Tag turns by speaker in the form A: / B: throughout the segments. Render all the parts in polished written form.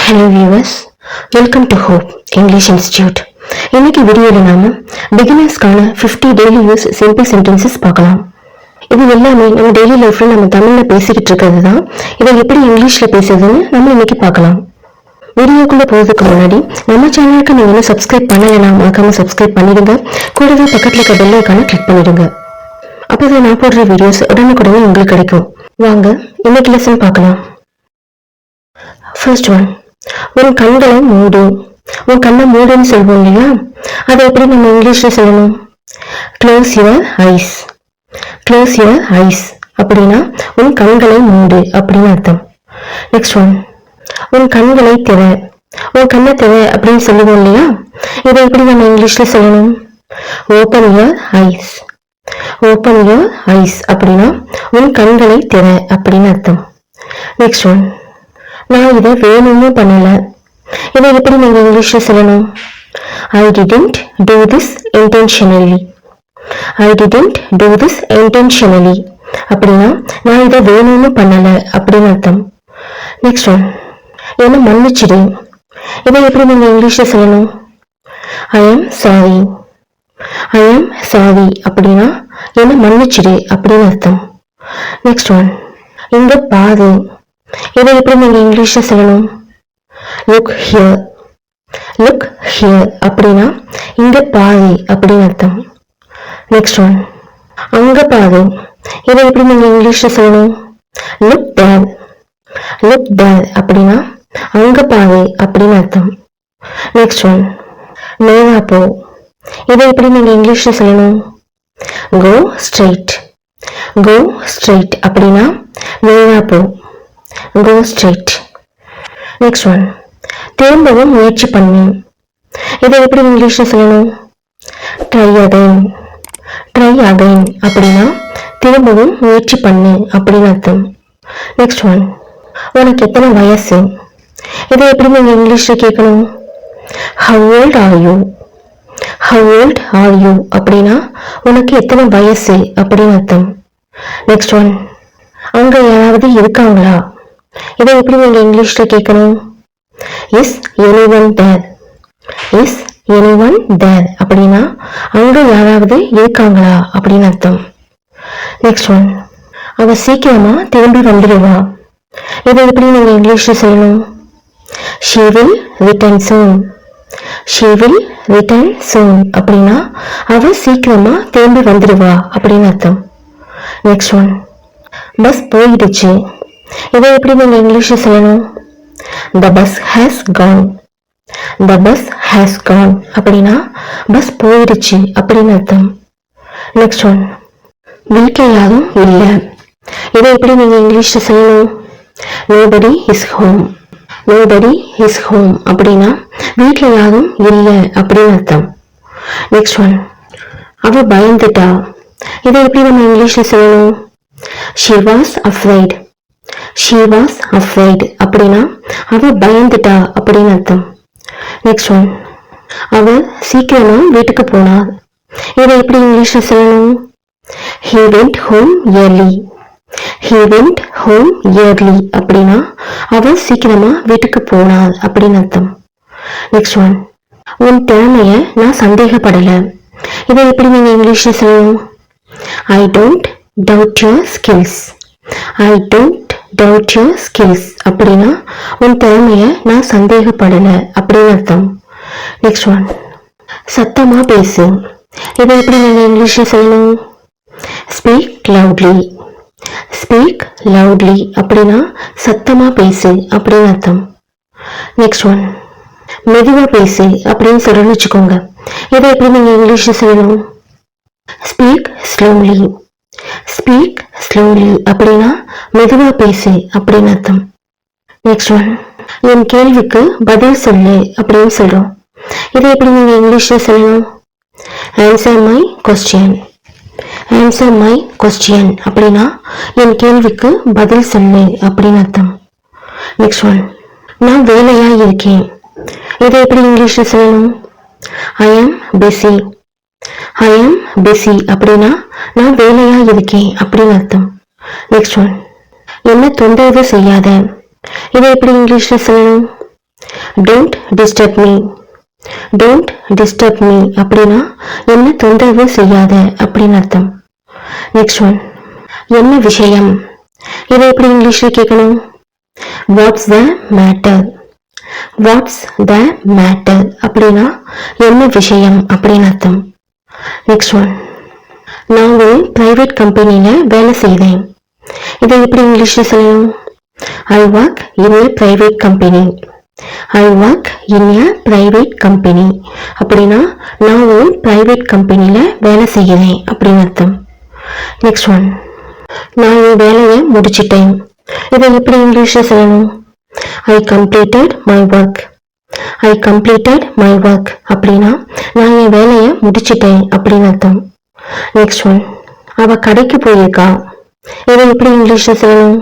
A: Hello viewers, welcome to Hope English Institute. இன்னைக்கு வீடியோல நாம beginnersக்கான 50 daily use simple sentences பார்க்கலாம். இது எல்லாமே நம்ம டெய்லி லைஃப்ல நம்ம தமிழ்ல பேசிக்கிட்டு இருக்கிறது தான். இதை எப்படி இங்கிலீஷ்ல பேசுறதுன்னு நம்ம இன்னைக்கு பார்க்கலாம். வீடியோக்குள்ள போறதுக்கு முன்னாடி நம்ம சேனலுக்கு நீங்க இன்னும் சப்ஸ்கிரைப் பண்ணலைன்னா மறக்காம சப்ஸ்கிரைப் பண்ணிடுங்க. கூடவே பக்கத்துல இருக்க பெல் ஐகானை கிளிக் பண்ணிடுங்க. அப்பதான் நான் போடுற வீடியோஸ் உடனுக்குடனே உங்களுக்கு கிடைக்கும். வாங்க இன்னைக்கு லெசன் பார்க்கலாம். ஃபர்ஸ்ட் ஒன், உன் கண்களை மூடு. உன் கண்ணை மூடுன்னு சொல்வோம் இல்லையா, அதை எப்படி நம்ம இங்கிலீஷ்ல சொல்லணும்? Close your eyes. Close your eyes அப்படின்னா உன் கண்களை மூடு அப்படின்னு அர்த்தம். நெக்ஸ்ட் ஒன், உன் கண்களை திற. உன் கண்ணை திற அப்படின்னு சொல்லுவோம் இல்லையா, இதை எப்படி நம்ம இங்கிலீஷ்ல சொல்லணும்? Open your eyes. Open your eyes அப்படின்னா உன் கண்களை திற அப்படின்னு அர்த்தம். நெக்ஸ்ட் ஒன், நான் இதை வேணும்னு பண்ணல. இதை எப்படி நீங்க இங்கிலீஷ்ல சொல்லணும்? I didn't do this intentionally. I didn't do this intentionally அப்படின்னா நான் இதை வேணும்னு பண்ணல அப்படின்னு அர்த்தம். நெக்ஸ்ட் ஒன், என்ன மன்னிச்சிடு. இதை எப்படி நீங்க இங்கிலீஷ்ல சொல்லணும்? I am sorry. I am sorry அப்படின்னா என்ன மன்னிச்சிடு அப்படின்னு அர்த்தம். நெக்ஸ்ட் ஒன், இங்க பாரு. இதை எப்படி நீங்க இங்கிலீஷ்ல சொல்லணும்? Look here. லுக் ஹியர் அப்படின்னா இங்க பாரு அப்படின்னு அர்த்தம். நெக்ஸ்ட் ஒன், அங்க பாரு. இதை எப்படி நீங்க இங்கிலீஷ்ல சொல்லணும்? லுக் தேர். லுக் தேர் அப்படின்னா அங்க பாரு அப்படின்னு அர்த்தம். நெக்ஸ்ட் ஒன், நேரா போ. இதை எப்படி நீங்க இங்கிலீஷ்ல சொல்லணும்? கோ ஸ்ட்ரெயிட். கோ ஸ்ட்ரெயிட் அப்படின்னா நேரா போ. Go straight. Next one, திரும்பவும் முயற்சி பண்ணு. இதை எப்படி இங்கிலீஷ்ல சொல்லணும்? Try again. Try again அப்படின்னா திரும்பவும் முயற்சி பண்ணு அப்படின்னு அர்த்தம். நெக்ஸ்ட் ஒன், உனக்கு எத்தனை வயசு. இதை எப்படி நீங்க இங்கிலீஷ்ல கேட்கணும்? How old are you? How old are you அப்படின்னா உனக்கு எத்தனை வயசு அப்படின்னு அர்த்தம். நெக்ஸ்ட் ஒன், அங்க யாராவது இருக்காங்களா. இதை எப்படி நீங்க இங்கிலீஷ்ல கேட்கணும்? Is anyone there. Is anyone there அப்படின்னா அங்க யாராவது இருக்காங்களா அப்படின்னு அர்த்தம். நெக்ஸ்ட் ஒன், அவ சீக்கிரமா திரும்பி வந்துடுவா. இதை எப்படி நீங்க இங்கிலீஷ்ல சொல்லணும்? She will return soon. She will return soon அப்படின்னா அவ சீக்கிரமா திரும்பி வந்துடுவா அப்படின்னு அர்த்தம். நெக்ஸ்ட் ஒன், பஸ் போயிடுச்சு. இதை எப்படி நீங்க இங்கிலீஷ்ல சொல்லணும்? The bus has gone. The bus has gone அப்படின்னா பஸ் போயிடுச்சு அப்படின்னு அர்த்தம். நெக்ஸ்ட் ஒன், வீட்டுல யாரும் இல்லை. இதை எப்படி நீங்க இங்கிலீஷ்ல சொல்லணும்? Nobody is home. Nobody is home அப்படின்னா வீட்டுல யாரும் இல்லை அப்படின்னு அர்த்தம். நெக்ஸ்ட் ஒன், அவ பயந்துட்டா. இதை எப்படி நம்ம இங்கிலீஷ்ல சொல்லணும்? She was afraid. She was afraid அப்படின்னா அவ பயந்துட்டா அப்படின்னு அர்த்தம். நெக்ஸ்ட் ஒன், அவ சீக்கிரமா வீட்டுக்கு போனா. இதை எப்படி இங்கிலீஷ்ல சொல்லணும்? He went home early. He went home early அப்படின்னா அவ சீக்கிரமா வீட்டுக்கு போனா அப்படின்னு அர்த்தம். நெக்ஸ்ட் ஒன், உன் திறமைய நான் சந்தேகப்படல. இதை எப்படி நீங்க இங்கிலீஷ்ல சொல்லணும்? I don't doubt your skills. I don't doubt your skills அப்படின்னா உன் திறமைய நான் சந்தேகப்படல அப்படின்னு அர்த்தம். நெக்ஸ்ட் ஒன், சத்தமா பேசு. இதை எப்படி நீங்க இங்கிலீஷ்ல சொல்லணும்? Speak loudly. ஸ்பீக் லவுட்லி அப்படின்னா சத்தமா பேசு அப்படின்னு அர்த்தம். நெக்ஸ்ட் ஒன், மெதுவா பேசு அப்படின்னு சொல்லணும்னு வச்சுக்கோங்க. இதை எப்படி நீங்க இங்கிலீஷ்ல சொல்லணும்? Speak slowly. ஸ்பீக் ஸ்லோலி அப்படின்னா மெதுவா பேசு அப்படின்னு அர்த்தம். நெக்ஸ்ட் ஒன், என் கேள்விக்கு பதில் சொல்லு அப்படின்னு சொல்றோம். இதை எப்படி நீங்க இங்கிலீஷ்ல சொல்லணும்? Answer my question. Answer my question அப்படின்னா என் கேள்விக்கு பதில் சொல்லு அப்படின்னு அர்த்தம். நெக்ஸ்ட் ஒன், நான் வேலையா இருக்கேன். இதை எப்படி இங்கிலீஷ்ல சொல்லணும்? I am busy. I am busy அப்படின்னா நான் வேலையா இருக்கேன் அப்படின்னு அர்த்தம். நெக்ஸ்ட் ஒன், என்ன தொந்தரவு செய்யாத. இதை எப்படி இங்கிலீஷ்ல சொல்லணும்? Don't disturb me. Don't disturb me அப்படின்னா என்ன தொந்தரவு செய்யாத அப்படின்னு அர்த்தம். நெக்ஸ்ட் ஒன், என்ன விஷயம்? இதை எப்படி இங்கிலீஷ்ல கேட்கணும்? What's the matter. What's the matter அப்படின்னா என்ன விஷயம் அப்படின்னு அர்த்தம். நெக்ஸ்ட் ஒன், நான் ஒரு பிரைவேட் கம்பெனியில வேலை செய்தேன். இதை எப்படி இங்கிலீஷ்ல சொல்லணும்? I work in a private company. I work in a private company அப்படின்னா நான் ஒரு பிரைவேட் கம்பெனியில வேலை செய்கிறேன் அப்படின்னு அர்த்தம். நெக்ஸ்ட் ஒன், நான் என் வேலையை முடிச்சிட்டேன். இதை எப்படி இங்கிலீஷ்ல சொல்லணும்? I completed my work. I completed my work அப்படின்னா நான் என் வேலையை முடிச்சிட்டேன் அப்படின்னு அர்த்தம். நெக்ஸ்ட் ஒன், அவ கடைக்கு போயிருக்கா. இதை எப்படி இங்கிலீஷ்ல சொல்லணும்?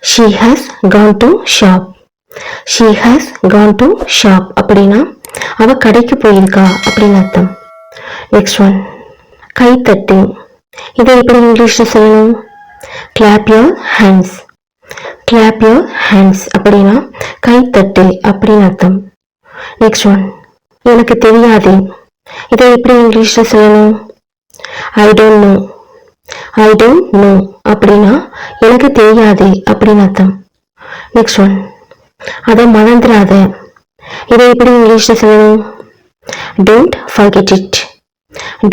A: she has gone to shop. she has gone to shop அப்படின்னா அவ கடைக்கு போயிருக்கா அப்படின்னு அர்த்தம். நெக்ஸ்ட் ஒன், கைத்தட்டு. இதை எப்படி இங்கிலீஷ்ல சொல்லணும்? clap your hands. clap your hands அப்படின்னா கைத்தட்டு அப்படின்னு அர்த்தம். நெக்ஸ்ட் ஒன், எனக்கு தெரியாது. இதை எப்படி இங்கிலீஷ்ல சொல்லணும்? I don't know. I don't know அப்படின்னா எனக்கு தெரியாது அப்படின்னு அர்த்தம். நெக்ஸ்ட் ஒன், அதை மறந்துடாத. இதை எப்படி இங்கிலீஷ்ல சொல்லணும்? Don't forget it.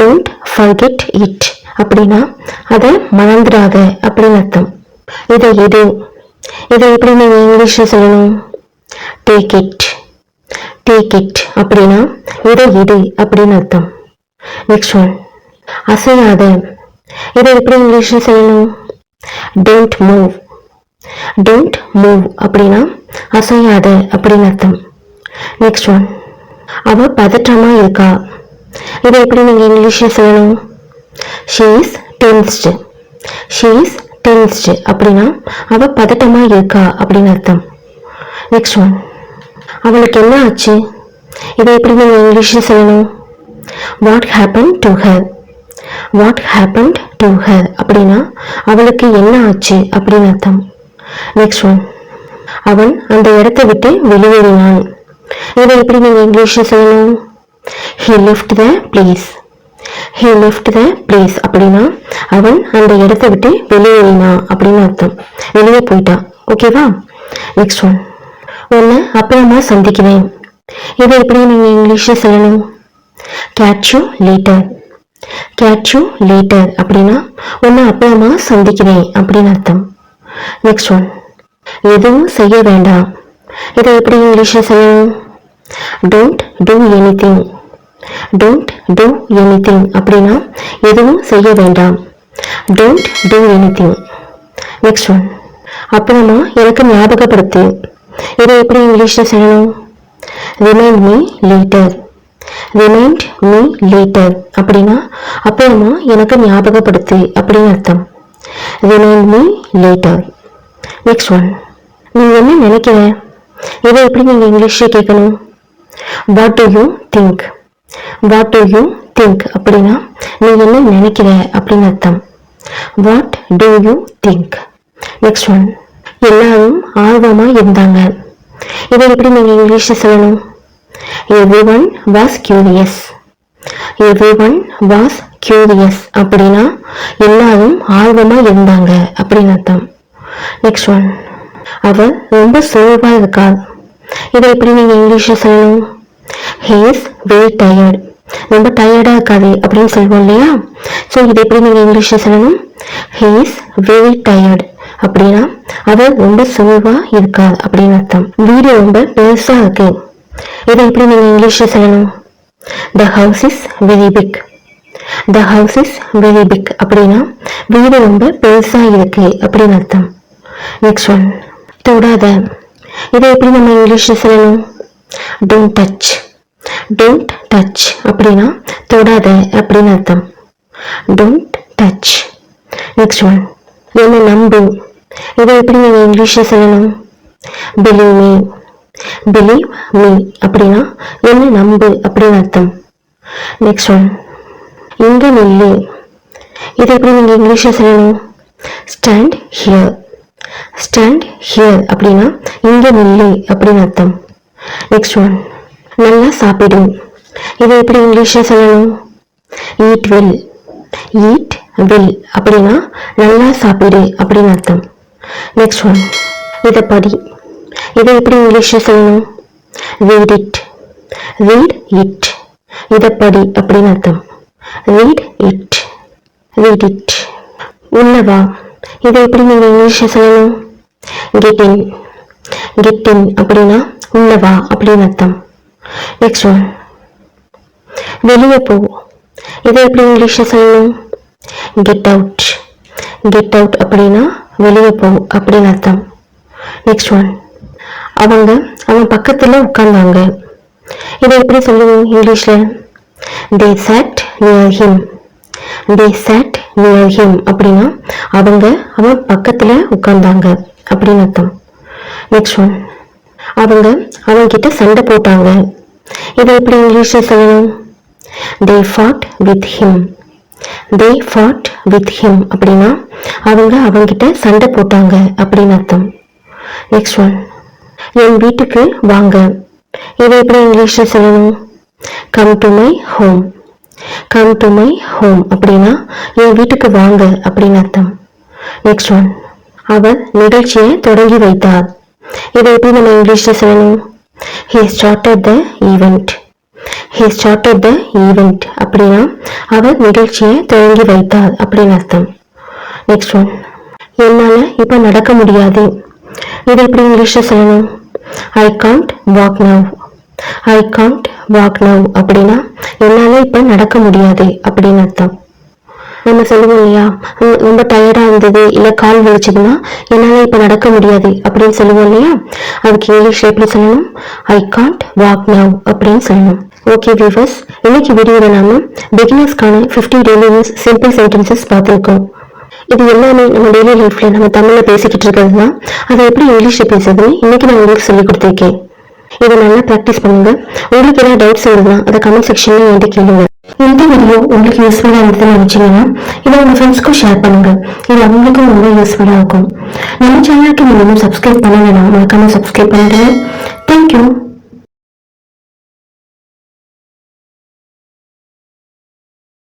A: Don't forget it அப்படின்னா அதை மறந்துடாத அப்படின்னு அர்த்தம். இதை எடு. இதை எப்படி நீங்க இங்கிலீஷ்ல சொல்லணும்? Take it. டேக் இட் அப்படின்னா இதை எடு அப்படின்னு அர்த்தம். நெக்ஸ்ட் ஒன், அசையாத. இதை எப்படி இங்கிலீஷ்ல சொல்லணும்? Don't move. டோன்ட் மூவ் அப்படின்னா அசையாத அப்படின்னு அர்த்தம். நெக்ஸ்ட் ஒன், அவ பதற்றமா இருக்கா. இதை எப்படி நீங்க இங்கிலீஷ்ல சொல்லணும்? she is tensed. she is tensed அப்படின்னா அவ பதட்டமா இருக்கா அப்படின்னு அர்த்தம். நெக்ஸ்ட் ஒன், அவளுக்கு என்ன ஆச்சு. இதை எப்படி நீங்க இங்கிலீஷ்ல சொல்லணும்? what happened to her. what happened to her அப்படின்னா அவளுக்கு என்ன ஆச்சு அப்படின்னு அர்த்தம். நெக்ஸ்ட் ஒன், அவன் அந்த இடத்தை விட்டு வெளியேறினான். இதை எப்படி நீங்க இங்கிலீஷ்ல சொல்லணும்? he left the place. he left the place அப்படின்னா அவன் அந்த இடத்தை விட்டு வெளியேறினான் அப்படின்னு அர்த்தம். வெளியே போயிட்டான். ஓகேவா? நெக்ஸ்ட் ஒன், உன்னை அப்புறமா சந்திக்கிறேன். இதை எப்படி நீங்க இங்கிலீஷ்ல சொல்லணும்? catch you later. catch you later அப்படின்னா உன்னை அப்புறமா சந்திக்கிறேன் அப்படின்னு அர்த்தம். நெக்ஸ்ட் ஒன், எதுவும் செய்ய வேண்டாம். இதை எப்படி இங்கிலீஷ்ல சொல்லணும்? Don't do anything. Don't do anything அப்படின்னா எதுவும் செய்ய வேண்டாம். Don't do anything. Next one, அப்புறமா எனக்கு ஞாபகப்படுத்து. இதை எப்படி இங்கிலீஷ்ல சொல்லணும்? Remind me later. Remind me later அப்படின்னா அப்புறமா எனக்கு ஞாபகப்படுத்து அப்படின்னு அர்த்தம். Remind me later. Next one, நீ என்ன நினைக்கிற. இதை எப்படி நீங்க இங்கிலீஷ்ல கேட்கணும்? What to you think. What to you think அப்படின்னா நீ என்ன நினைக்கிற அப்படின்னு அர்த்தம். What to you think. Next one, எல்லாரும் ஆர்வமா இருந்தாங்க. இதை எப்படி நீங்க இங்கிலீஷ்ல சொல்லணும்? everyone was curious. everyone was curious அப்படின்னா எல்லாரும் ஆர்வமா இருந்தாங்க அப்படின்னு அர்த்தம். நெக்ஸ்ட் ஒன், அவர் ரொம்ப சோர்வா இருக்கார். இதை எப்படி நீங்க இங்கிலீஷ்ல சொல்லணும்? he is very tired. ரொம்ப டயர்டா இருக்காது அப்படின்னு சொல்லுவோம் இல்லையா? ஸோ இதை எப்படி நீங்க இங்கிலீஷ்ல சொல்லணும்? he is very tired அப்படின்னா அவர் ரொம்ப சோர்வா இருக்கார் அப்படின்னு அர்த்தம். வீடு ரொம்ப பெருசா இருக்கு. இதை எப்படி நீங்க இங்கிலீஷ்ல சொல்லணும்? the house is very big. the house is very big அப்படின்னா வீடு ரொம்ப பெருசா இருக்கு அப்படின்னு அர்த்தம். நெக்ஸ்ட் ஒன், தொடாத. இதை எப்படி நம்ம இங்கிலீஷ்ல சொல்லணும்? Don't touch. டோன்ட் டச் அப்படின்னா தொடாத அப்படின்னு அர்த்தம். Don't touch. நெக்ஸ்ட் ஒன், என்ன நம்பு. இதை எப்படி நீங்க இங்கிலீஷ்ல சொல்லணும்? Believe me. பிலீவ் மீ அப்படின்னா என்ன நம்பு அப்படின்னு அர்த்தம். நெக்ஸ்ட் ஒன், இங்க நில்லு. இதை எப்படி நீங்க இங்கிலீஷ்ல சொல்லணும்? Stand here. ஸ்டாண்ட் ஹியர் அப்படின்னா இங்க நில்லு அப்படின்னு அர்த்தம். நெக்ஸ்ட் ஒன், நல்லா சாப்பிடு. இதை எப்படி இங்கிலீஷ்ல சொல்லணும்? Eat well. ஈட் வெல் அப்படின்னா நல்லா சாப்பிடு அப்படின்னு அர்த்தம். நெக்ஸ்ட் ஒன், இதை படி. இதை எப்படி இங்கிலீஷ்ல சொல்லணும்? Read it. Read it. இதை படி அப்படின்னு அர்த்தம். Read it. Read it. உள்ளவா. இதை எப்படி நீங்க இங்கிலீஷ்ல சொல்லணும்? Get in. கெட் இன் அப்படின்னா உள்ளவா அப்படின்னு அர்த்தம். நெக்ஸ்ட் ஒன், வெளியே போ. இதை எப்படி இங்கிலீஷ்ல சொல்லணும்? Get out. கெட் அவுட் அப்படின்னா வெளியே போ அப்படின்னு அர்த்தம். நெக்ஸ்ட் ஒன், அவன் பக்கத்துல உட்கார்ந்தாங்க. இதை எப்படி சொல்லுவோம் இங்கிலீஷ்ல? they sat near him. they sat near him அப்படின்னா அவன் பக்கத்துல உட்கார்ந்தாங்க அப்படின்னு அர்த்தம். நெக்ஸ்ட் ஒன், அவன்கிட்ட சண்டை போட்டாங்க. இதை எப்படி இங்கிலீஷ்ல சொல்லணும்? they fought with him. they fought with him அப்படின்னா அவன்கிட்ட சண்டை போட்டாங்க அப்படின்னு அர்த்தம். நெக்ஸ்ட் ஒன், என் வீட்டுக்கு வாங்க. இதை எப்படி இங்கிலீஷ்ல சொல்லணும்? Come to my home. Come to my home அப்படின்னா என் வீட்டுக்கு வாங்க அப்படின்னு அர்த்தம். நெக்ஸ்ட் ஒன், அவர் நிகழ்ச்சியை தொடங்கி வைத்தார். இதை எப்படி நம்ம இங்கிலீஷ்ல சொல்லணும்? he started the event. he started the event அப்படின்னா அவர் நிகழ்ச்சியை தொடங்கி வைத்தார் அப்படின்னு அர்த்தம். நெக்ஸ்ட் ஒன், என்னால இப்ப நடக்க முடியாது. இதை எப்படி இங்கிலீஷ்ல சொல்லணும்? I can't walk now. I can't walk now அப்படின்னா என்னால இப்ப நடக்க முடியாது அப்படின்னு அர்த்தம். நம்ம சொல்லுவோம் இல்லையா, ரொம்ப டயர்டா இருந்தது இல்ல கால் வலிச்சதுன்னா என்னால இப்ப நடக்க முடியாது அப்படின்னு சொல்லுவோம் இல்லையா, அதுக்கு இங்கிலீஷ்ல எப்படி சொல்லணும்? I can't walk now அப்படின்னு சொல்லணும். ஓகே வியூவர்ஸ், இன்னைக்கு வீடியோல நாம பிகினர்ஸ்க்கான 50 டெய்லி யூஸ் சிம்பிள் சென்டென்சஸ் பார்த்திருக்கோம். இது எல்லாமே நம்ம டெய்லி லைஃப்ல நம்ம தமிழ்ல பேசிக்கிட்டு இருக்கிறது தான். அதை எப்படி இங்கிலீஷ்ல பேசுறதுன்னு இன்னைக்கு நான் உங்களுக்கு சொல்லி கொடுத்துருக்கேன். இதை நல்லா ப்ராக்டிஸ் பண்ணுங்க. உங்களுக்கு ஏதாவது டவுட்ஸ் வருதுன்னா அதை கமெண்ட் செக்ஷன்ல என்கிட்ட கேளுங்க. இந்த வீடியோ உங்களுக்கு யூஸ்ஃபுல்லா இருந்ததுன்னு நினைச்சீங்கன்னா இதை உங்க ஃப்ரெண்ட்ஸ்க்கும் ஷேர் பண்ணுங்க. இது அவங்களுக்கும் ரொம்ப யூஸ்ஃபுல்லா இருக்கும். நம்ம சேனலுக்கு நீங்க சப்ஸ்கிரைப் பண்ணலைன்னா மறக்காம சப்ஸ்கிரைப் பண்ணிடுங்க. தேங்க்யூ.